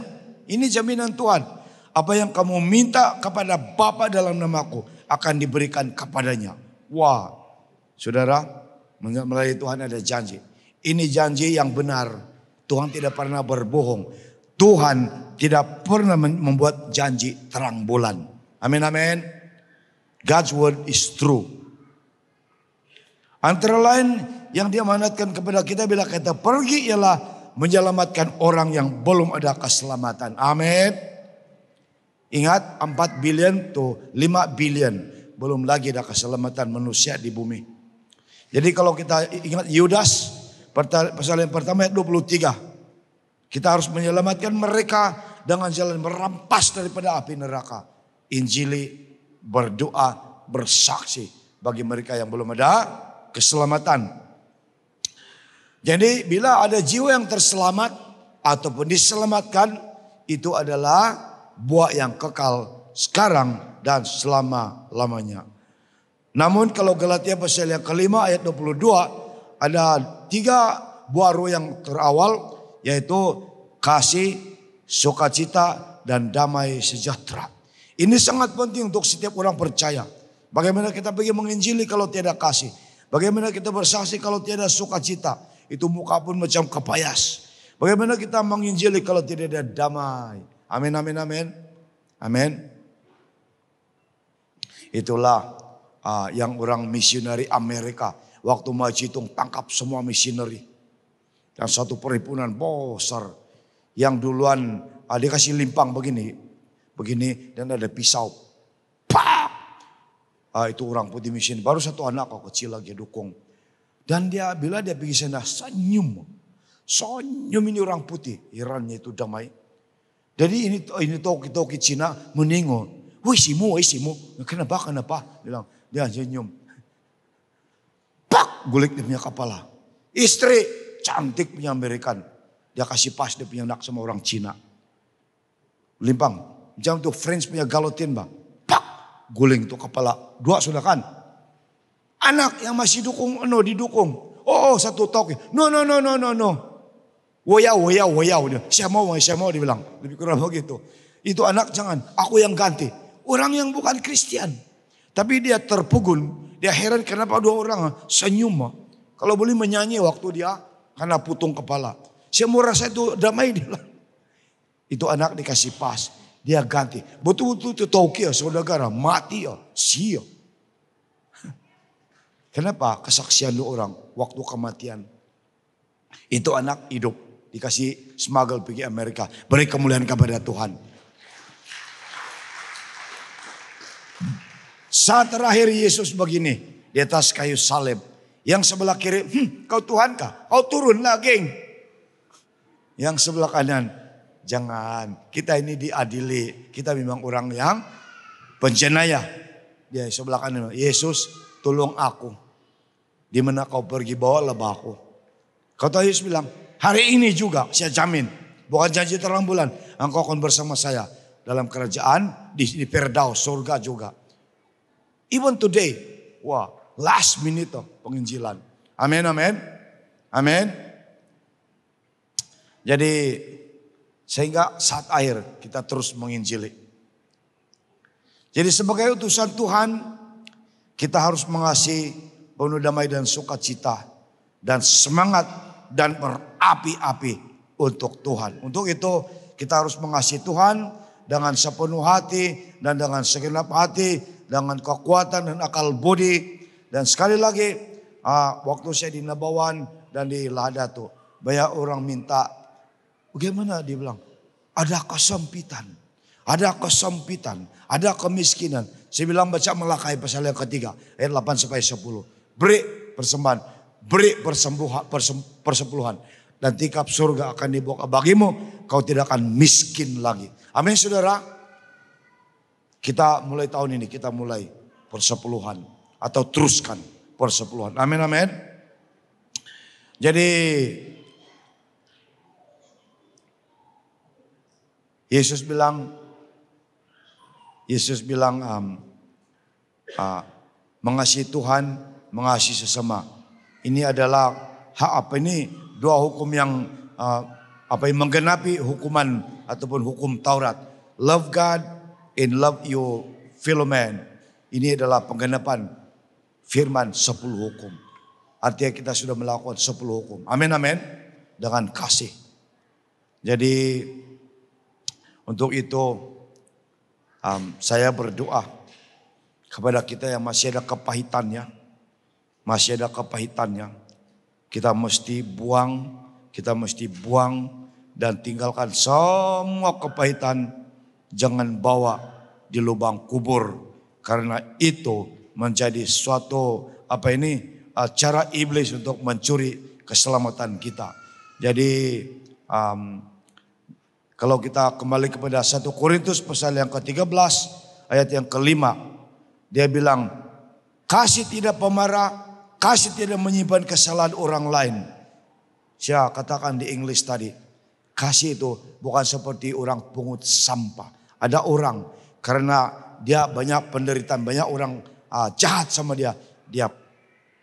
Ini jaminan Tuhan. Apa yang kamu minta kepada Bapa dalam namaku akan diberikan kepadanya. Wah, saudara, melayani Tuhan ada janji. Ini janji yang benar. Tuhan tidak pernah berbohong. Tuhan tidak pernah membuat janji terang bulan. Amin, amin. God's word is true. Antara lain yang diamanatkan kepada kita bila kita pergi ialah menyelamatkan orang yang belum ada keselamatan. Amin. Ingat 4 billion to 5 billion. Belum lagi ada keselamatan manusia di bumi. Jadi kalau kita ingat Yudas pasal yang pertama ayat 23. Kita harus menyelamatkan mereka dengan jalan merampas daripada api neraka. Injili, berdoa, bersaksi bagi mereka yang belum ada keselamatan. Jadi bila ada jiwa yang terselamat ataupun diselamatkan, itu adalah buah yang kekal sekarang dan selama-lamanya. Namun kalau Galatia pasal yang kelima ayat 22, ada 3 buah roh yang terawal, yaitu kasih, sukacita, dan damai sejahtera. Ini sangat penting untuk setiap orang percaya. Bagaimana kita pergi menginjili kalau tiada kasih? Bagaimana kita bersaksi kalau tiada sukacita? Itu muka pun macam kepayas. Bagaimana kita menginjili kalau tidak ada damai? Amin, amin, amin. Amin. Itulah yang orang misioneri Amerika. Waktu Majitung tangkap semua misioneri. Dan satu perhimpunan besar. Yang duluan dikasih limpang begini. Begini dan ada pisau. Pak! Itu orang putih mission. Baru satu anak kecil lagi dukung. Dan bila dia pergi sana senyum. Senyum ini orang putih. Irannya itu damai. Jadi ini toki-toki Cina menengok. Woi simu. Kenapa? Bilang, dia senyum. Pak, gulik dia punya kepala. Istri, cantik punya Amerikan. Dia kasih pas dia punya anak sama orang Cina. Limpang. Jam itu French punya galotin bang. Pak, guling itu kepala. Dua sudah kan. Anak yang masih didukung. Oh satu toki. No. Woyau dia. Saya mau dia bilang. Lebih kurang begitu. Itu anak jangan. Aku yang ganti. Orang yang bukan Kristen. Tapi dia terpugun. Dia heran kenapa dua orang senyum. Kalau boleh menyanyi waktu dia karena putung kepala. Saya mau rasa itu damai dia. Itu anak dikasih pas. Dia ganti. Betul-betul itu toki ya saudara. Mati ya. Sia. Kenapa? Kesaksian dua orang waktu kematian. Itu anak hidup. Dikasih smuggle pergi Amerika. Beri kemuliaan kepada Tuhan. Saat terakhir Yesus begini. Di atas kayu salib. Yang sebelah kiri. Kau Tuhan kah? Kau turunlah geng. Yang sebelah kanan. Jangan. Kita ini diadili. Kita memang orang yang penjenayah. Dia sebelah kanan. Yesus tolong aku. Di mana kau pergi bawa lebahku. Kata Yesus bilang, hari ini juga saya jamin. Bukan janji terang bulan. Engkau akan bersama saya. Dalam kerajaan di Firdaus, surga juga. Even today. Wah, last minute penginjilan. Amin. Jadi sehingga saat akhir kita terus menginjili. Jadi sebagai utusan Tuhan. Kita harus mengasihi penuh damai dan sukacita. Dan semangat dan berapi-api untuk Tuhan. Untuk itu kita harus mengasihi Tuhan dengan sepenuh hati dan dengan segenap hati. Dengan kekuatan dan akal budi. Dan sekali lagi waktu saya di Nabawan dan di Ladatu. Banyak orang minta, bagaimana dia bilang? Ada kesempitan, ada kemiskinan. Saya bilang baca Malakai pasal yang ketiga, ayat 8-10. Beri persembahan, beri persepuluhan. Dan tikap surga akan dibuka bagimu, kau tidak akan miskin lagi. Amin saudara. Kita mulai tahun ini, kita mulai persepuluhan. Atau teruskan persepuluhan. Amin. Jadi Yesus bilang mengasihi Tuhan, mengasihi sesama. Ini adalah dua hukum yang menggenapi hukuman ataupun hukum Taurat. Love God and love your fellow man. Ini adalah penggenapan firman 10 hukum. Artinya kita sudah melakukan 10 hukum. Amin. Dengan kasih. Jadi untuk itu saya berdoa kepada kita yang masih ada kepahitannya. Kita mesti buang dan tinggalkan semua kepahitan. Jangan bawa di lubang kubur. Karena itu menjadi suatu cara iblis untuk mencuri keselamatan kita. Jadi kalau kita kembali kepada 1 Korintus pasal yang ke-13 ayat yang ke-5. Dia bilang, kasih tidak pemarah, kasih tidak menyimpan kesalahan orang lain. Saya katakan di English tadi, kasih itu bukan seperti orang pungut sampah. Ada orang karena dia banyak penderitaan, banyak orang jahat sama dia. Dia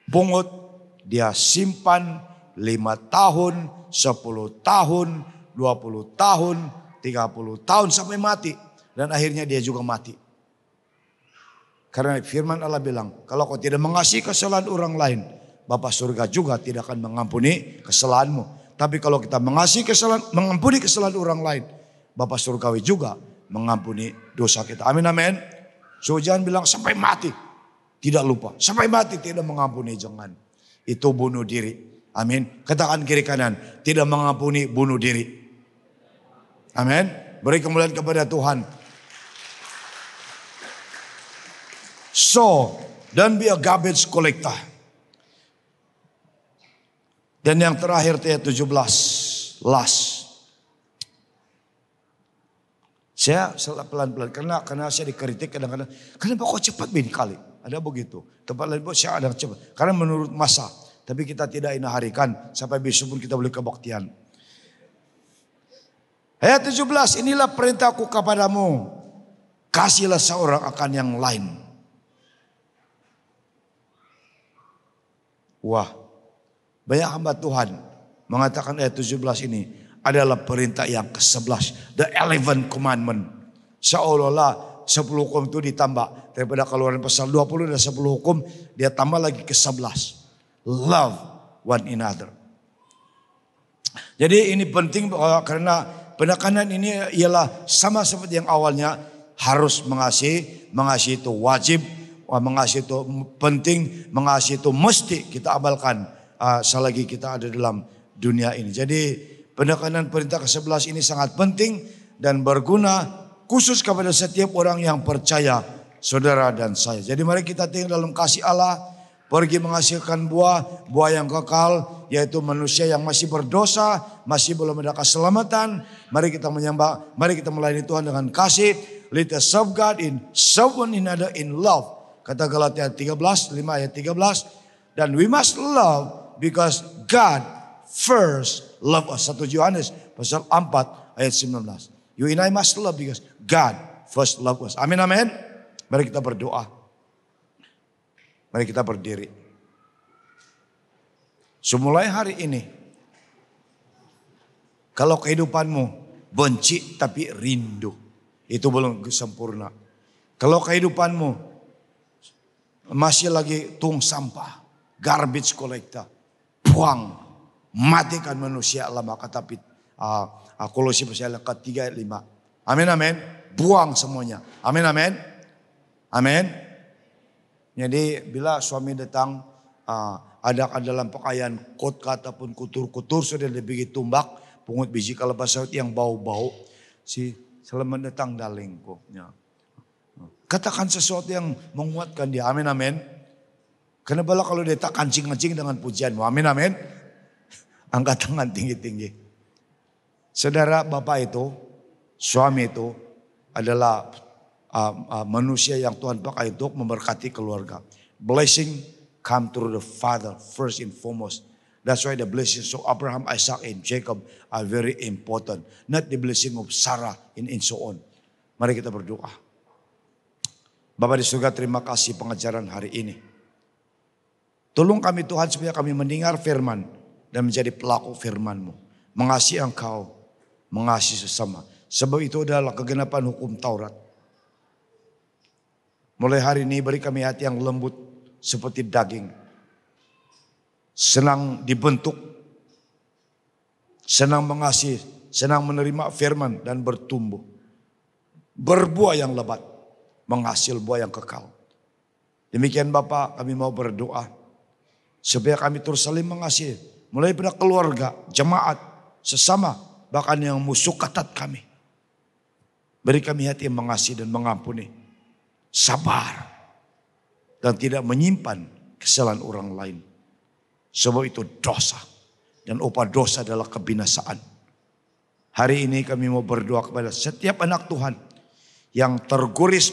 pungut, dia simpan 5 tahun, 10 tahun, 20 tahun, 30 tahun sampai mati. Dan akhirnya dia juga mati. Karena firman Allah bilang, kalau kau tidak mengasihi kesalahan orang lain, Bapa surga juga tidak akan mengampuni kesalahanmu. Tapi kalau kita mengampuni kesalahan orang lain, Bapa surgawi juga mengampuni dosa kita. Amin. So jangan bilang sampai mati. Tidak lupa. Sampai mati tidak mengampuni, jangan. Itu bunuh diri. Amin. Katakan kiri kanan, tidak mengampuni bunuh diri. Amin. Beri kemuliaan kepada Tuhan. So, don't be a garbage collector. Dan yang terakhir ayat 17. last. Saya pelan-pelan karena saya dikritik kadang-kadang. Kenapa kok cepat bin kali? Ada begitu. Tempat lain saya ada cepat. Karena menurut masa. Tapi kita tidak inaharikan sampai besok pun kita boleh kebaktian. Ayat 17, inilah perintahku kepadamu. Kasihlah seorang akan yang lain. Wah, banyak hamba Tuhan mengatakan ayat 17 ini adalah perintah yang ke-11. The 11th commandment. Seolah-olah 10 hukum itu ditambah. Daripada Keluaran pasal 20 ada 10 hukum. Dia tambah lagi ke-11. Love one another. Jadi ini penting karena penekanan ini ialah sama seperti yang awalnya. Harus mengasihi. Mengasihi itu wajib. Mengasihi itu penting. Mengasihi itu mesti kita amalkan. Selagi kita ada dalam dunia ini. Jadi penekanan perintah ke-11 ini sangat penting dan berguna khusus kepada setiap orang yang percaya, saudara dan saya. Jadi mari kita tinggal dalam kasih Allah, pergi menghasilkan buah yang kekal, yaitu manusia yang masih berdosa, masih belum ada keselamatan. Mari kita menyembah, mari kita melayani Tuhan dengan kasih. Let us serve God in serve one another in love. Kata Galatia 13, 5 ayat 13. Dan we must love because God first love us. 1 Yohanes pasal 4 ayat 19. You and I must love because God first love us. Amin, amin. Mari kita berdoa. Mari kita berdiri. Semulai hari ini, kalau kehidupanmu benci tapi rindu, itu belum sempurna. Kalau kehidupanmu masih lagi tung sampah, garbage collector, buang, matikan manusia lama, kata Kolose pasal 3 ayat 5. Amin, amin. Buang semuanya. Amin, amin. Amin. Jadi bila suami datang ada dalam pakaian kot ataupun kutur-kutur sudah lebih tumbak, pungut biji kalabasa yang bau-bau, si selamat datang dalingku. Ya. Katakan sesuatu yang menguatkan dia. Amin, amin. Kenapa kalau dia tak kancing-kancing dengan pujianmu. Amin, amin. Angkat tangan tinggi-tinggi. Saudara, bapak itu, suami itu adalah manusia yang Tuhan pakai untuk memberkati keluarga. Blessing come through the father first and foremost. That's why the blessings of Abraham, Isaac and Jacob are very important. Not the blessing of Sarah and so on. Mari kita berdoa. Bapa di surga, terima kasih pengajaran hari ini. Tolong kami Tuhan supaya kami mendengar firman dan menjadi pelaku firman-Mu. Mengasihi Engkau, mengasihi sesama. Sebab itu adalah kegenapan hukum Taurat. Mulai hari ini beri kami hati yang lembut seperti daging. Senang dibentuk, senang mengasihi, senang menerima firman dan bertumbuh. Berbuah yang lebat, menghasil buah yang kekal. Demikian Bapak, kami mau berdoa supaya kami terus saling mengasihi. Mulai pada keluarga, jemaat, sesama, bahkan yang musuh katat kami. Beri kami hati yang mengasihi dan mengampuni. Sabar. Dan tidak menyimpan kesalahan orang lain. Sebab itu dosa. Dan upah dosa adalah kebinasaan. Hari ini kami mau berdoa kepada setiap anak Tuhan. Yang terguris,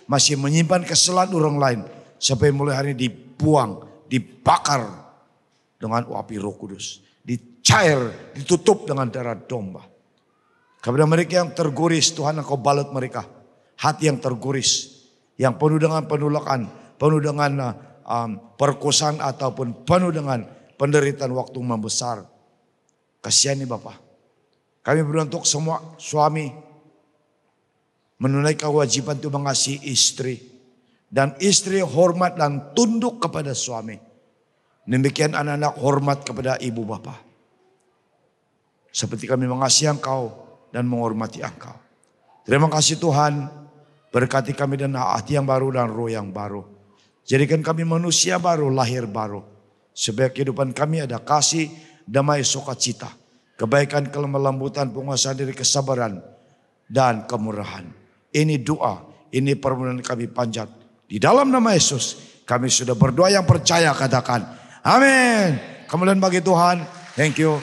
masih menyimpan kesalahan orang lain. Sampai mulai hari ini dibuang, dibakar dengan api Roh Kudus. Dicair, ditutup dengan darah domba. Kepada mereka yang terguris, Tuhan Engkau balut mereka. Hati yang terguris, yang penuh dengan penolakan, penuh dengan perkosaan ataupun penuh dengan penderitaan waktu membesar. Kasihani Bapak. Kami berdoa untuk semua suami menunaikan kewajiban untuk mengasihi istri. Dan istri hormat dan tunduk kepada suami. Demikian anak-anak hormat kepada ibu bapa. Seperti kami mengasihi Engkau dan menghormati Engkau. Terima kasih Tuhan. Berkati kami dan hati yang baru dan roh yang baru. Jadikan kami manusia baru, lahir baru. Supaya kehidupan kami ada kasih, damai, sukacita. Kebaikan, kelembutan, penguasaan diri, kesabaran, dan kemurahan. Ini doa, ini permohonan kami panjat. Di dalam nama Yesus, kami sudah berdoa yang percaya, katakan. Amin. Kemuliaan bagi Tuhan. Thank you.